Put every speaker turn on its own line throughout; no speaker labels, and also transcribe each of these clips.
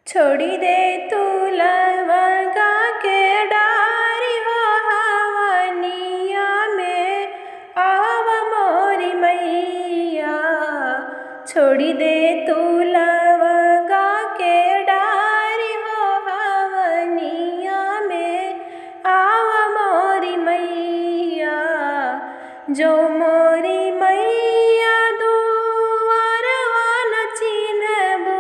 छोड़ी दे तू लवंगा के डारी हो हवनिया में आव मोरी मैया। छोड़ी दे तू लवंगा के डारी हो हवनिया में आव मोरी मैया। जो मोरी मैया दुआरवा न चिन्हबू,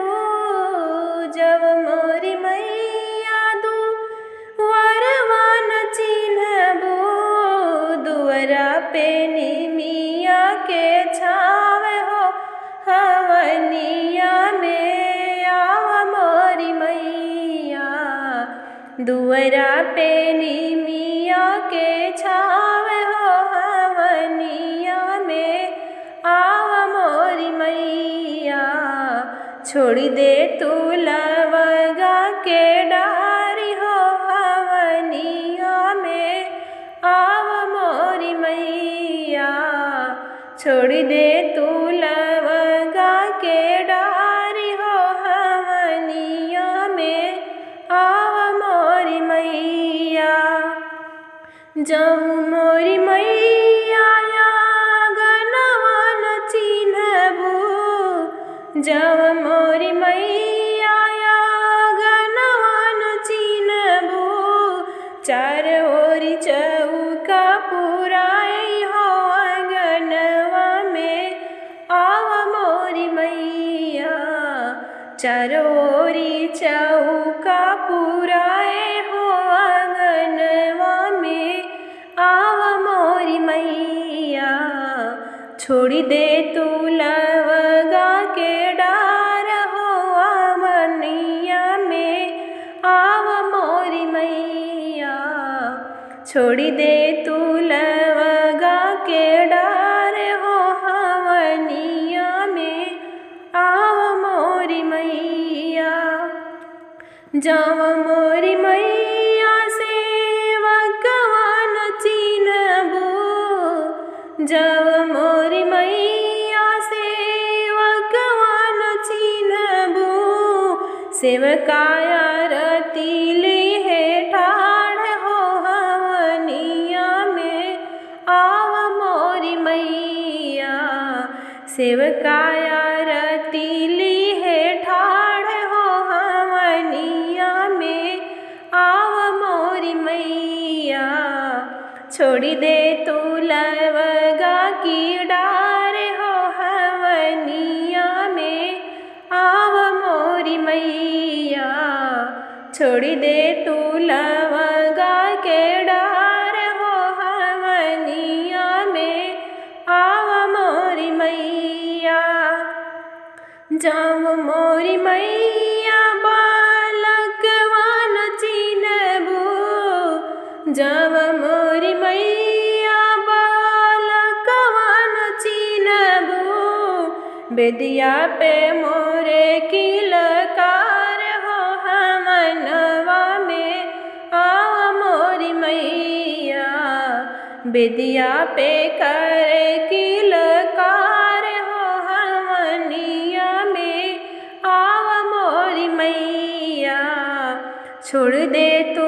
जब मोरी मैया दुआरवा न चिन्हबू, दुअरा पे निमिया के छावे हो हवनिया में आव मोरी मैया। दुअरा पे निमिया के छावे हो हवनिया में आव मोरी मैया। छोड़ी दे तू लवंगा के डारी हो हवनिया में आव मोरी मैया। छोड़ी दे तू लवंगा के डारी हो हवनिया में आव मोरी मैया। जब मोरी मैया गनवा न चिन्हबू, जब मोरी मैया गनवा न चिन्हबू, चार ओरी चौका पुराई हो आंगनवा में आव मोरी मैया। चार ओरी चौका पुराए हो आंगनवा में आव मोरी मैया। छोड़ी दे तू लवंगा के डार हो हवनिया में आव मोरी मैया। छोड़ी दे तू लवंगा के डार हो हवनिया में आव मोरी मैया। जब मोरी मैया सेवकवा न चिन्हबू, जब मोरी मैया सेवकवा न चिन्हबू, सेवकाया रति लिहे ठाड़ हो हवनिया में आव मोरी मैया। सेवकाया रति लिहे ठाड़ हो हवनिया में आव मोरी मैया। छोड़ी दे तू लवंगा की डार हो हवनिया में आव मोरी मैया। छोड़ी दे तू लवंगा के डार हो हवनिया में आव मोरी मैया। जब मोरी मैया बालकवा न चिन्हबू, जब मोरी मैया बालकवा न चिन्हबू, बेदिया पे मोरे किलकार हो हवनवा में आव मोरी मैया। बेदिया पे करे किलकार हो हवनिया में आव मोरी मैया। छोड़ दे तू